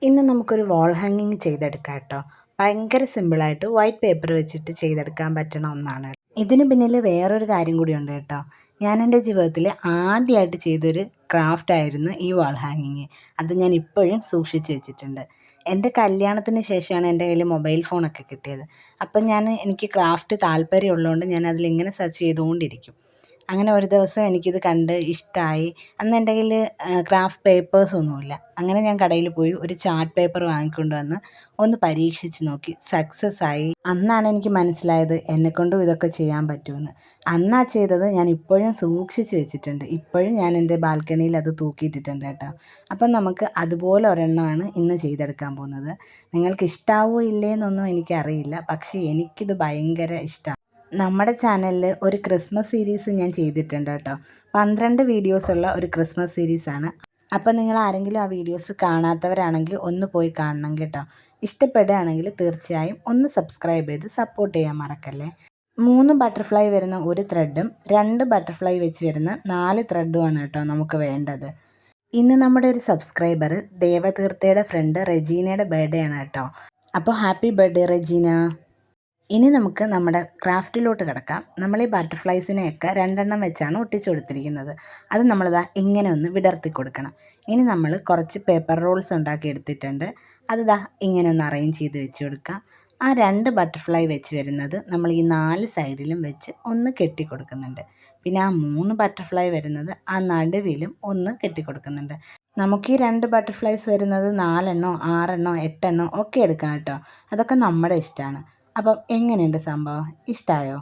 ഇന്ന് നമുക്കൊരു വാൾ ഹാങ്ങിങ് ചെയ്തെടുക്കാം കേട്ടോ. ഭയങ്കര സിമ്പിളായിട്ട് വൈറ്റ് പേപ്പർ വെച്ചിട്ട് ചെയ്തെടുക്കാൻ പറ്റണ ഒന്നാണ്. ഇതിന് പിന്നിൽ വേറൊരു കാര്യം കൂടിയുണ്ട് കേട്ടോ. ഞാൻ എൻ്റെ ജീവിതത്തിൽ ആദ്യമായിട്ട് ചെയ്തൊരു ക്രാഫ്റ്റ് ആയിരുന്നു ഈ വാൾ ഹാങ്ങിങ്. അത് ഞാൻ ഇപ്പോഴും സൂക്ഷിച്ച് വെച്ചിട്ടുണ്ട്. എൻ്റെ കല്യാണത്തിന് ശേഷമാണ് എൻ്റെ കയ്യിൽ മൊബൈൽ ഫോണൊക്കെ കിട്ടിയത്. അപ്പം എനിക്ക് ക്രാഫ്റ്റ് താല്പര്യമുള്ളതുകൊണ്ട് ഞാൻ അതിലിങ്ങനെ സെർച്ച് ചെയ്തുകൊണ്ടിരിക്കും. അങ്ങനെ ഒരു ദിവസം എനിക്കിത് കണ്ട് ഇഷ്ടമായി. അന്ന് എൻ്റെ കയ്യിൽ ക്രാഫ്റ്റ് പേപ്പേഴ്സൊന്നുമില്ല. അങ്ങനെ ഞാൻ കടയിൽ പോയി ഒരു ചാർട്ട് പേപ്പർ വാങ്ങിക്കൊണ്ട് വന്ന് ഒന്ന് പരീക്ഷിച്ച് നോക്കി. സക്സസ് ആയി. അന്നാണ് എനിക്ക് മനസ്സിലായത് എന്നെക്കൊണ്ടും ഇതൊക്കെ ചെയ്യാൻ പറ്റുമെന്ന്. അന്നാ ചെയ്തത് ഞാൻ ഇപ്പോഴും സൂക്ഷിച്ച് വെച്ചിട്ടുണ്ട്. ഇപ്പോഴും ഞാൻ എൻ്റെ ബാൽക്കണിയിൽ അത് തൂക്കിയിട്ടിട്ടുണ്ട് കേട്ടോ. അപ്പം നമുക്ക് അതുപോലെ ഒരെണ്ണമാണ് ഇന്ന് ചെയ്തെടുക്കാൻ പോകുന്നത്. നിങ്ങൾക്ക് ഇഷ്ടാവോ ഇല്ലേ എന്നൊന്നും എനിക്കറിയില്ല. പക്ഷേ എനിക്കിത് ഭയങ്കര ഇഷ്ടമാണ്. നമ്മുടെ ചാനലിൽ ഒരു ക്രിസ്മസ് സീരീസ് ഞാൻ ചെയ്തിട്ടുണ്ട് കേട്ടോ. 12 വീഡിയോസുള്ള ഒരു ക്രിസ്മസ് സീരീസാണ്. അപ്പോൾ നിങ്ങൾ ആരെങ്കിലും ആ വീഡിയോസ് കാണാത്തവരാണെങ്കിൽ ഒന്ന് പോയി കാണണം കേട്ടോ. ഇഷ്ടപ്പെടുകയാണെങ്കിൽ തീർച്ചയായും ഒന്ന് സബ്സ്ക്രൈബ് ചെയ്ത് സപ്പോർട്ട് ചെയ്യാൻ മറക്കല്ലേ. 3 ബട്ടർഫ്ലൈ വരുന്ന ഒരു ത്രെഡും 2 ബട്ടർഫ്ലൈ വെച്ച് വരുന്ന 4 ത്രെഡുമാണ് കേട്ടോ നമുക്ക് വേണ്ടത്. ഇന്ന് നമ്മുടെ ഒരു സബ്സ്ക്രൈബർ ദേവതീർത്ഥയുടെ ഫ്രണ്ട് റെജീനയുടെ ബർത്ത്ഡേ ആണ് കേട്ടോ. അപ്പോൾ ഹാപ്പി ബർത്ത്ഡേ റെജീന. ഇനി നമുക്ക് നമ്മുടെ ക്രാഫ്റ്റിലോട്ട് കിടക്കാം. നമ്മൾ ഈ ബട്ടർഫ്ലൈസിനെയൊക്കെ 2 വെച്ചാണ് ഒട്ടിച്ചു കൊടുത്തിരിക്കുന്നത്. അത് നമ്മളിതാ ഇങ്ങനെ ഒന്ന് വിടർത്തി കൊടുക്കണം. ഇനി നമ്മൾ കുറച്ച് പേപ്പർ റോൾസ് ഉണ്ടാക്കി എടുത്തിട്ടുണ്ട്. അതിതാ ഇങ്ങനെ ഒന്ന് അറേഞ്ച് ചെയ്ത് വെച്ച് കൊടുക്കാം. ആ 2 ബട്ടർഫ്ലൈ വെച്ച് വരുന്നത് നമ്മൾ ഈ 4 സൈഡിലും വെച്ച് ഒന്ന് കെട്ടി കൊടുക്കുന്നുണ്ട്. പിന്നെ ആ 3 ബട്ടർഫ്ലൈ വരുന്നത് ആ നടുവിലും ഒന്ന് കെട്ടി കൊടുക്കുന്നുണ്ട്. നമുക്ക് ഈ 2 ബട്ടർഫ്ലൈസ് വരുന്നത് 4 6 8 ഒക്കെ എടുക്കാം കേട്ടോ. അതൊക്കെ നമ്മുടെ ഇഷ്ടമാണ്. അപ്പം എങ്ങനെയുണ്ട് സംഭവം? ഇഷ്ടമായോ?